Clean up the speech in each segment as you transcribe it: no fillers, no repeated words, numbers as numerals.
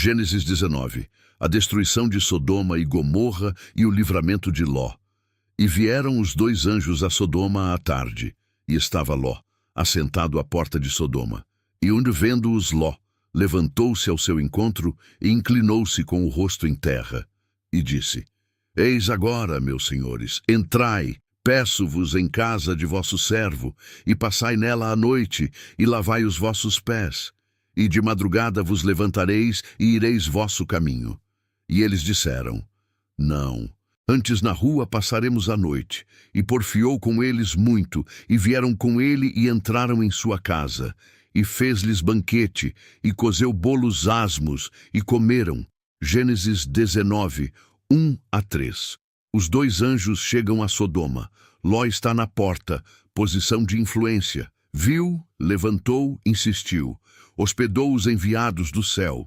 Gênesis 19. A destruição de Sodoma e Gomorra e o livramento de Ló. E vieram os dois anjos a Sodoma à tarde, e estava Ló, assentado à porta de Sodoma. E vendo-os Ló, levantou-se ao seu encontro e inclinou-se com o rosto em terra, e disse: Eis agora, meus senhores, entrai, peço-vos em casa de vosso servo, e passai nela a noite, e lavai os vossos pés. E de madrugada vos levantareis e ireis vosso caminho. E eles disseram: Não, antes na rua passaremos a noite. E porfiou com eles muito, e vieram com ele e entraram em sua casa. E fez-lhes banquete, e cozeu bolos asmos, e comeram. Gênesis 19, 1-3. Os dois anjos chegam a Sodoma. Ló está na porta, posição de influência. Viu, levantou, insistiu. Hospedou os enviados do céu.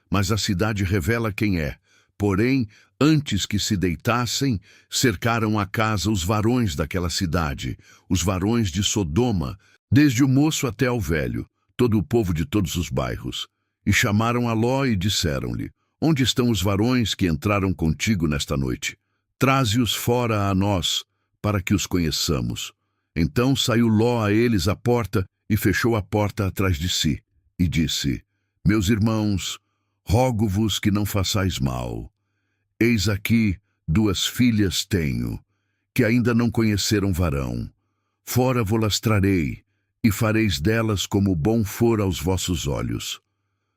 Mas a cidade revela quem é. Porém, antes que se deitassem, cercaram a casa os varões daquela cidade, os varões de Sodoma, desde o moço até ao velho, todo o povo de todos os bairros. E chamaram a Ló e disseram-lhe: Onde estão os varões que entraram contigo nesta noite? Traze-os fora a nós, para que os conheçamos. Então saiu Ló a eles à porta e fechou a porta atrás de si, e disse: Meus irmãos, rogo-vos que não façais mal. Eis aqui 2 filhas tenho, que ainda não conheceram varão. Fora vô-las trarei, e fareis delas como bom for aos vossos olhos.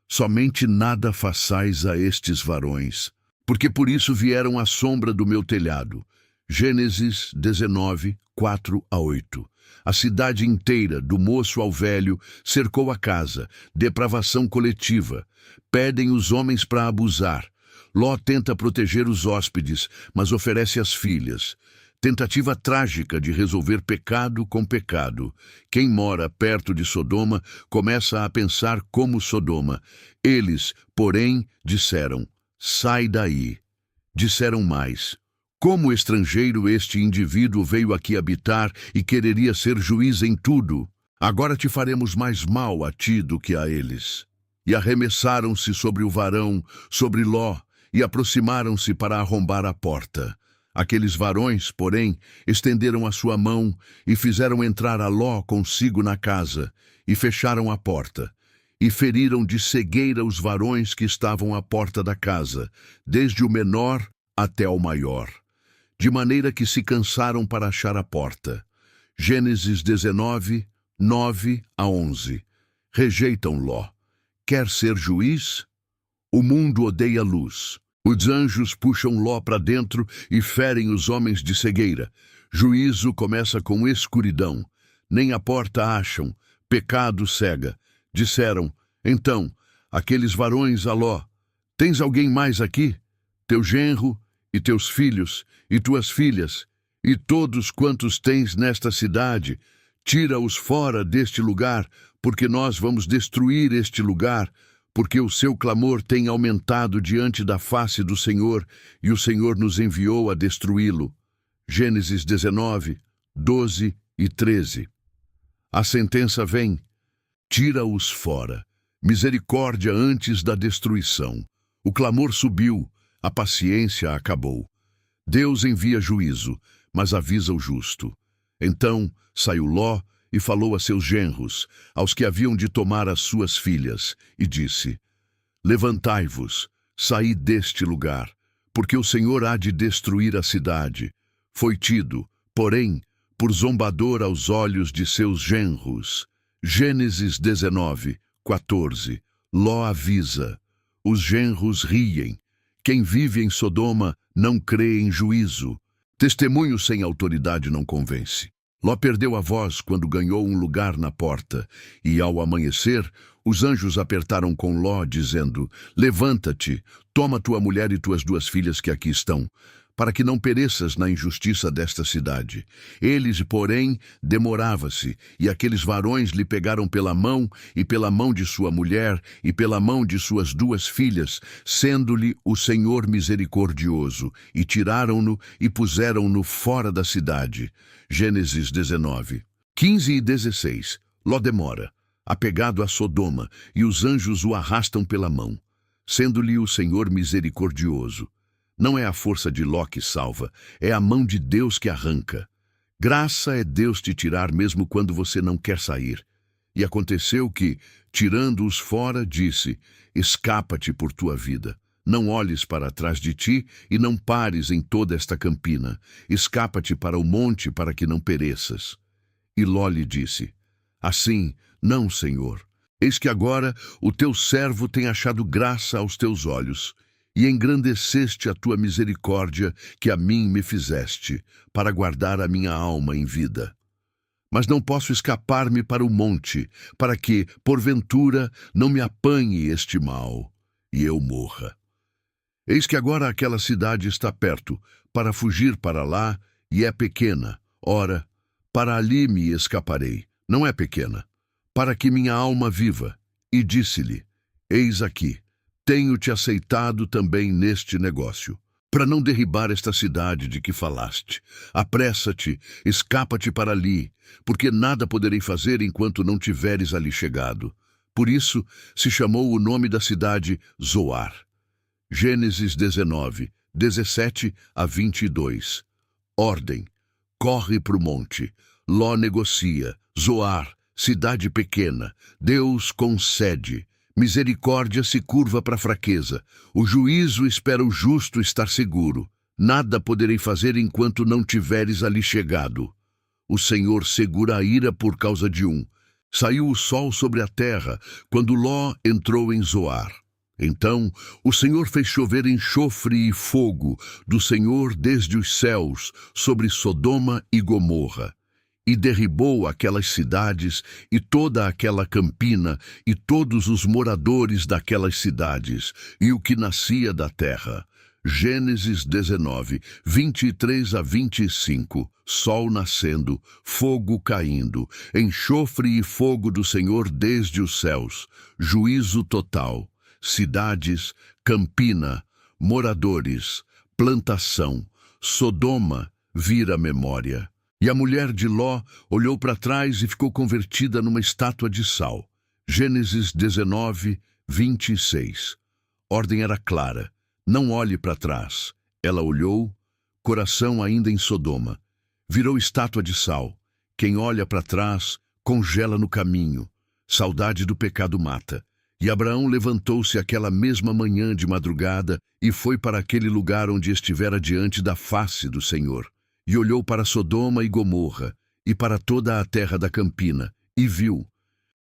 Somente nada façais a estes varões, porque por isso vieram à sombra do meu telhado. Gênesis 19, 4-8. A cidade inteira, do moço ao velho, cercou a casa, depravação coletiva. Pedem os homens para abusar. Ló tenta proteger os hóspedes, mas oferece as filhas. Tentativa trágica de resolver pecado com pecado. Quem mora perto de Sodoma começa a pensar como Sodoma. Eles, porém, disseram: Sai daí. Disseram mais: Como estrangeiro este indivíduo veio aqui habitar e quereria ser juiz em tudo? Agora te faremos mais mal a ti do que a eles. E arremessaram-se sobre o varão, sobre Ló, e aproximaram-se para arrombar a porta. Aqueles varões, porém, estenderam a sua mão e fizeram entrar a Ló consigo na casa, e fecharam a porta. E feriram de cegueira os varões que estavam à porta da casa, desde o menor até o maior, de maneira que se cansaram para achar a porta. Gênesis 19, 9-11. Rejeitam Ló. Quer ser juiz? O mundo odeia luz. Os anjos puxam Ló para dentro e ferem os homens de cegueira. Juízo começa com escuridão. Nem a porta acham. Pecado cega. Disseram, então, aqueles varões a Ló: Tens alguém mais aqui? Teu genro, e teus filhos, e tuas filhas, e todos quantos tens nesta cidade, tira-os fora deste lugar, porque nós vamos destruir este lugar, porque o seu clamor tem aumentado diante da face do Senhor, e o Senhor nos enviou a destruí-lo. Gênesis 19, 12-13. A sentença vem: tira-os fora. Misericórdia antes da destruição. O clamor subiu, a paciência acabou. Deus envia juízo, mas avisa o justo. Então saiu Ló e falou a seus genros, aos que haviam de tomar as suas filhas, e disse: Levantai-vos, saí deste lugar, porque o Senhor há de destruir a cidade. Foi tido, porém, por zombador aos olhos de seus genros. Gênesis 19, 14. Ló avisa. Os genros riem. Quem vive em Sodoma não crê em juízo. Testemunho sem autoridade não convence. Ló perdeu a voz quando ganhou um lugar na porta, e ao amanhecer, os anjos apertaram com Ló, dizendo: Levanta-te, toma tua mulher e tuas 2 filhas que aqui estão, para que não pereças na injustiça desta cidade. Eles, porém, demorava-se, e aqueles varões lhe pegaram pela mão, e pela mão de sua mulher, e pela mão de suas 2 filhas, sendo-lhe o Senhor misericordioso, e tiraram-no e puseram-no fora da cidade. Gênesis 19, 15-16. Ló demora, apegado a Sodoma, e os anjos o arrastam pela mão. sendo-lhe o Senhor misericordioso. Não é a força de Ló que salva, é a mão de Deus que arranca. Graça é Deus te tirar mesmo quando você não quer sair. E aconteceu que, tirando-os fora, disse: escapa-te por tua vida. Não olhes para trás de ti e não pares em toda esta campina. Escapa-te para o monte para que não pereças. E Ló lhe disse: assim, não, Senhor. Eis que agora o teu servo tem achado graça aos teus olhos, e engrandeceste a tua misericórdia que a mim me fizeste, para guardar a minha alma em vida. Mas não posso escapar-me para o monte, para que, porventura, não me apanhe este mal, e eu morra. Eis que agora aquela cidade está perto, para fugir para lá, e é pequena. Ora, para ali me escaparei, não é pequena, para que minha alma viva. E disse-lhe: eis aqui, tenho-te aceitado também neste negócio, para não derribar esta cidade de que falaste. Apressa-te, escapa-te para ali, porque nada poderei fazer enquanto não tiveres ali chegado. Por isso se chamou o nome da cidade Zoar. Gênesis 19, 17 a 22. Ordem: corre para o monte. Ló negocia. Zoar, cidade pequena. Deus concede. Misericórdia se curva para a fraqueza. O juízo espera o justo estar seguro. Nada poderei fazer enquanto não tiveres ali chegado. O Senhor segura a ira por causa de um. Saiu o sol sobre a terra quando Ló entrou em Zoar. Então o Senhor fez chover enxofre e fogo do Senhor desde os céus sobre Sodoma e Gomorra, e derribou aquelas cidades e toda aquela campina e todos os moradores daquelas cidades e o que nascia da terra. Gênesis 19, 23 a 25. Sol nascendo, fogo caindo, enxofre e fogo do Senhor desde os céus, juízo total. Cidades, campina, moradores, plantação, Sodoma vira memória. E a mulher de Ló olhou para trás e ficou convertida numa estátua de sal. Gênesis 19, 26. Ordem era clara: não olhe para trás. Ela olhou, coração ainda em Sodoma. Virou estátua de sal. Quem olha para trás, congela no caminho. Saudade do pecado mata. E Abraão levantou-se aquela mesma manhã de madrugada e foi para aquele lugar onde estivera diante da face do Senhor. E olhou para Sodoma e Gomorra, e para toda a terra da campina, e viu.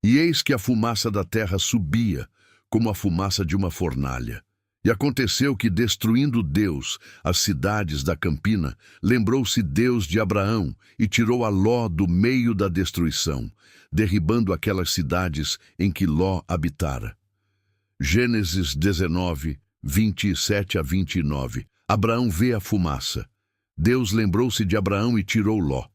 E eis que a fumaça da terra subia, como a fumaça de uma fornalha. E aconteceu que, destruindo Deus as cidades da campina, lembrou-se Deus de Abraão e tirou a Ló do meio da destruição, derribando aquelas cidades em que Ló habitara. Gênesis 19, 27 a 29. Abraão vê a fumaça. Deus lembrou-se de Abraão e tirou Ló.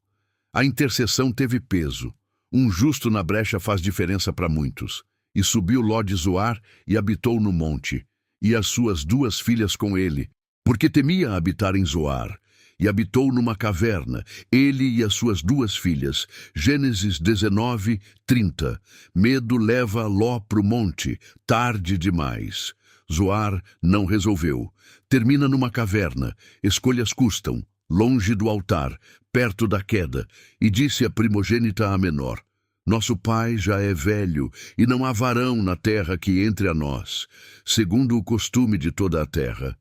A intercessão teve peso. Um justo na brecha faz diferença para muitos. E subiu Ló de Zoar e habitou no monte, e as suas 2 filhas com ele, porque temia habitar em Zoar. E habitou numa caverna, ele e as suas 2 filhas. Gênesis 19, 30. Medo leva Ló para o monte, tarde demais. Zoar não resolveu. Termina numa caverna, escolhas custam, longe do altar, perto da queda. E disse a primogênita à menor: nosso pai já é velho, e não há varão na terra que entre a nós, segundo o costume de toda a terra.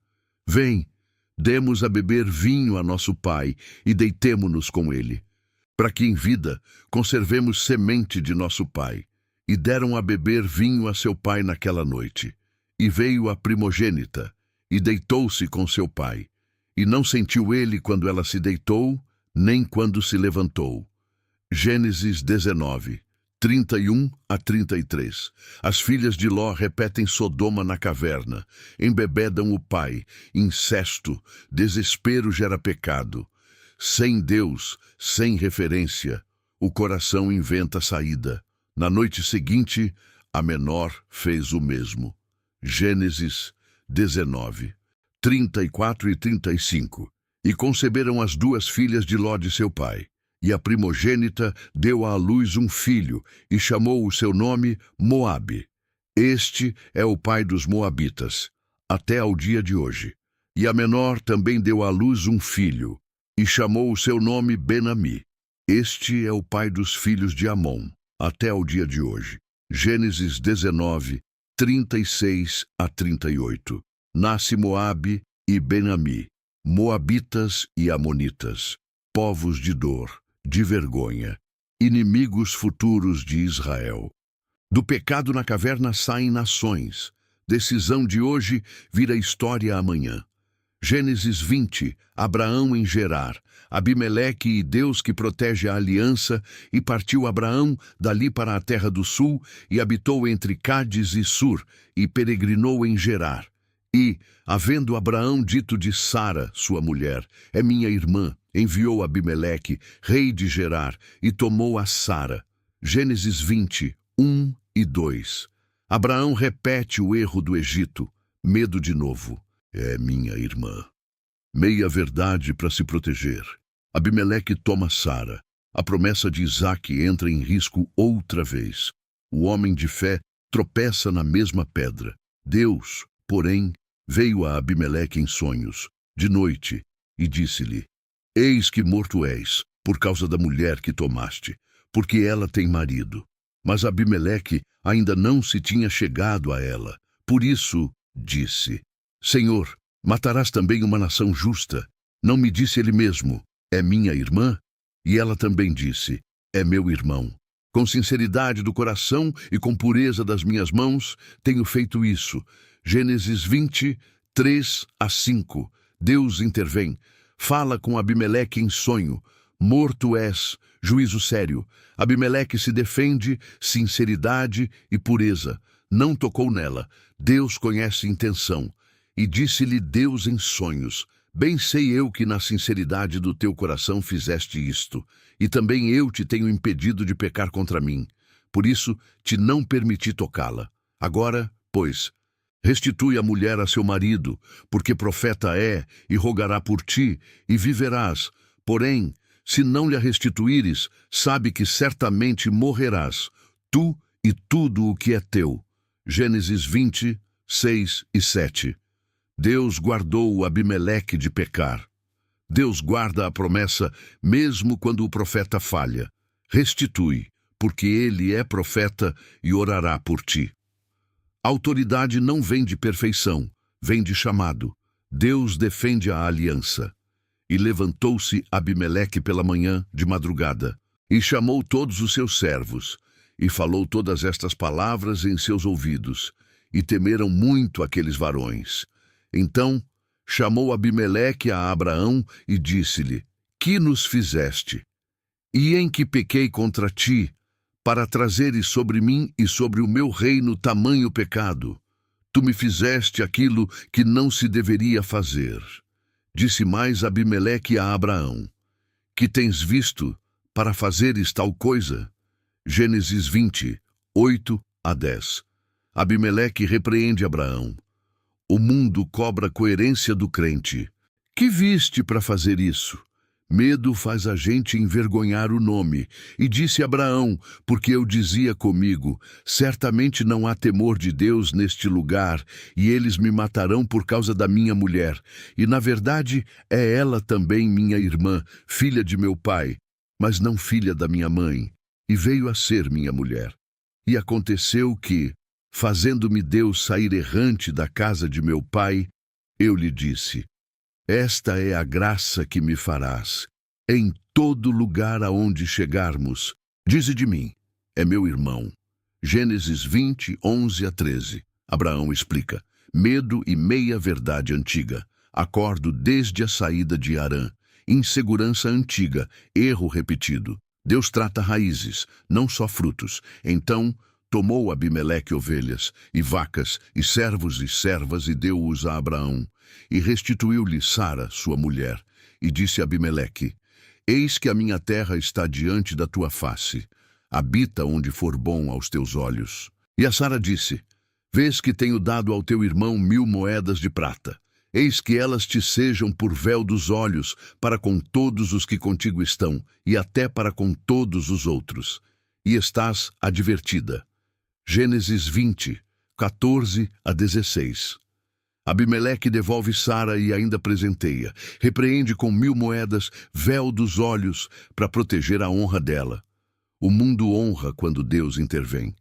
Vem, demos a beber vinho a nosso pai, e deitemo-nos com ele, para que em vida conservemos semente de nosso pai. E deram a beber vinho a seu pai naquela noite. E veio a primogênita, e deitou-se com seu pai. E não sentiu ele quando ela se deitou, nem quando se levantou. Gênesis 19, 31 a 33. As filhas de Ló repetem Sodoma na caverna, embebedam o pai, incesto, desespero gera pecado. Sem Deus, sem referência, o coração inventa saída. Na noite seguinte, a menor fez o mesmo. Gênesis 19, 34 e 35. E conceberam as 2 filhas de Ló de seu pai. E a primogênita deu à luz um filho, e chamou o seu nome Moabe. Este é o pai dos moabitas, até ao dia de hoje. E a menor também deu à luz um filho, e chamou o seu nome Ben-Ami. Este é o pai dos filhos de Amon, até ao dia de hoje. Gênesis 19, 36 a 38. Nasce Moabe e Ben-Ami, moabitas e amonitas, povos de dor, de vergonha, inimigos futuros de Israel. Do pecado na caverna saem nações. Decisão de hoje vira história amanhã. Gênesis 20, Abraão em Gerar, Abimeleque e Deus que protege a aliança, e partiu Abraão dali para a terra do sul, e habitou entre Cádiz e Sur, e peregrinou em Gerar. E, havendo Abraão dito de Sara, sua mulher, é minha irmã, enviou Abimeleque, rei de Gerar, e tomou a Sara. Gênesis 20, 1 e 2. Abraão repete o erro do Egito, medo de novo. É minha irmã. Meia verdade para se proteger. Abimeleque toma Sara. A promessa de Isaque entra em risco outra vez. O homem de fé tropeça na mesma pedra. Deus, porém, veio a Abimeleque em sonhos, de noite, e disse-lhe: Eis que morto és, por causa da mulher que tomaste, porque ela tem marido. Mas Abimeleque ainda não se tinha chegado a ela. Por isso, disse: Senhor, matarás também uma nação justa. Não me disse ele mesmo: é minha irmã? E ela também disse: é meu irmão. Com sinceridade do coração e com pureza das minhas mãos, tenho feito isso. Gênesis 20, 3 a 5. Deus intervém. Fala com Abimeleque em sonho. Morto és, juízo sério. Abimeleque se defende, sinceridade e pureza. Não tocou nela. Deus conhece intenção. E disse-lhe Deus em sonhos: Bem sei eu que na sinceridade do teu coração fizeste isto, e também eu te tenho impedido de pecar contra mim. Por isso te não permiti tocá-la. Agora, pois, restitui a mulher a seu marido, porque profeta é, e rogará por ti, e viverás. Porém, se não lhe a restituíres, sabe que certamente morrerás, tu e tudo o que é teu. Gênesis 20, 6 e 7. Deus guardou Abimeleque de pecar. Deus guarda a promessa mesmo quando o profeta falha. Restitui, porque ele é profeta e orará por ti. A autoridade não vem de perfeição, vem de chamado. Deus defende a aliança. E levantou-se Abimeleque pela manhã, de madrugada, e chamou todos os seus servos, e falou todas estas palavras em seus ouvidos, e temeram muito aqueles varões. Então chamou Abimeleque a Abraão e disse-lhe: Que nos fizeste? E em que pequei contra ti, para trazeres sobre mim e sobre o meu reino tamanho pecado? Tu me fizeste aquilo que não se deveria fazer. Disse mais Abimeleque a Abraão: Que tens visto para fazeres tal coisa? Gênesis 20, 8 a 10. Abimeleque repreende Abraão. O mundo cobra a coerência do crente. Que viste para fazer isso? Medo faz a gente envergonhar o nome. E disse Abraão, porque eu dizia comigo: certamente não há temor de Deus neste lugar, e eles me matarão por causa da minha mulher. E na verdade é ela também minha irmã, filha de meu pai, mas não filha da minha mãe, e veio a ser minha mulher. E aconteceu que, fazendo-me Deus sair errante da casa de meu pai, eu lhe disse: Esta é a graça que me farás. Em todo lugar aonde chegarmos, dize de mim: é meu irmão. Gênesis 20, 11 a 13. Abraão explica: medo e meia-verdade antiga. Acordo desde a saída de Harã. Insegurança antiga, erro repetido. Deus trata raízes, não só frutos. Então, tomou Abimeleque ovelhas, e vacas, e servos e servas, e deu-os a Abraão. E restituiu-lhe Sara, sua mulher. E disse a Abimeleque: Eis que a minha terra está diante da tua face. Habita onde for bom aos teus olhos. E a Sara disse: Vês que tenho dado ao teu irmão 1000 moedas de prata. Eis que elas te sejam por véu dos olhos, para com todos os que contigo estão, e até para com todos os outros. E estás advertida. Gênesis 20, 14-16. Abimeleque devolve Sara e ainda presenteia. Repreende com 1000 moedas, véu dos olhos, para proteger a honra dela. O mundo honra quando Deus intervém.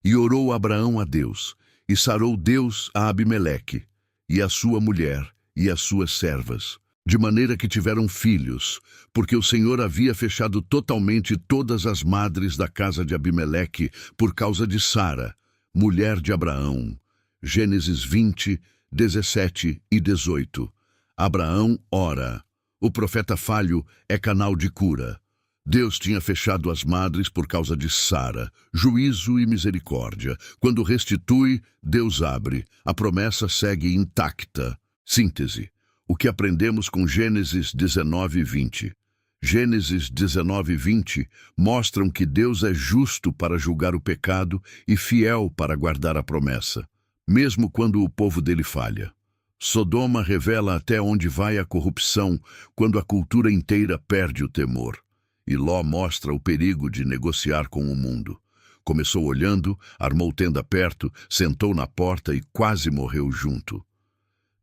E orou Abraão a Deus, e sarou Deus a Abimeleque, e a sua mulher, e as suas servas, de maneira que tiveram filhos, porque o Senhor havia fechado totalmente todas as madres da casa de Abimeleque por causa de Sara, mulher de Abraão. Gênesis 20, 17 e 18. Abraão ora. O profeta falho é canal de cura. Deus tinha fechado as madres por causa de Sara, juízo e misericórdia. Quando restitui, Deus abre. A promessa segue intacta. Síntese. O que aprendemos com Gênesis 19 e 20. Gênesis 19 e 20 mostram que Deus é justo para julgar o pecado e fiel para guardar a promessa, mesmo quando o povo dele falha. Sodoma revela até onde vai a corrupção quando a cultura inteira perde o temor. E Ló mostra o perigo de negociar com o mundo. Começou olhando, armou tenda perto, sentou na porta e quase morreu junto.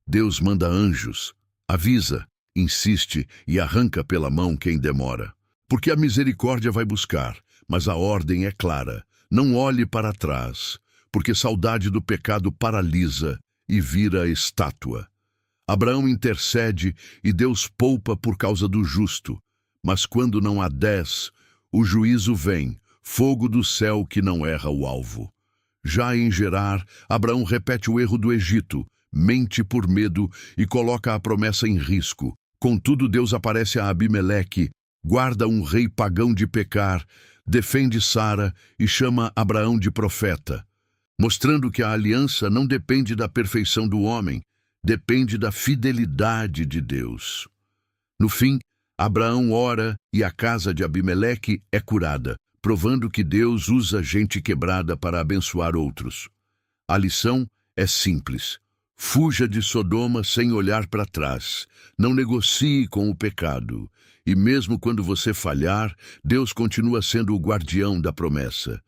Deus manda anjos, avisa, insiste e arranca pela mão quem demora. Porque a misericórdia vai buscar, mas a ordem é clara. Não olhe para trás, porque saudade do pecado paralisa e vira estátua. Abraão intercede e Deus poupa por causa do justo. Mas quando não há 10, o juízo vem, fogo do céu que não erra o alvo. Já em Gerar, Abraão repete o erro do Egito, mente por medo e coloca a promessa em risco. Contudo, Deus aparece a Abimeleque, guarda um rei pagão de pecar, defende Sara e chama Abraão de profeta, mostrando que a aliança não depende da perfeição do homem, depende da fidelidade de Deus. No fim, Abraão ora e a casa de Abimeleque é curada, provando que Deus usa gente quebrada para abençoar outros. A lição é simples. Fuja de Sodoma sem olhar para trás. Não negocie com o pecado. E mesmo quando você falhar, Deus continua sendo o guardião da promessa.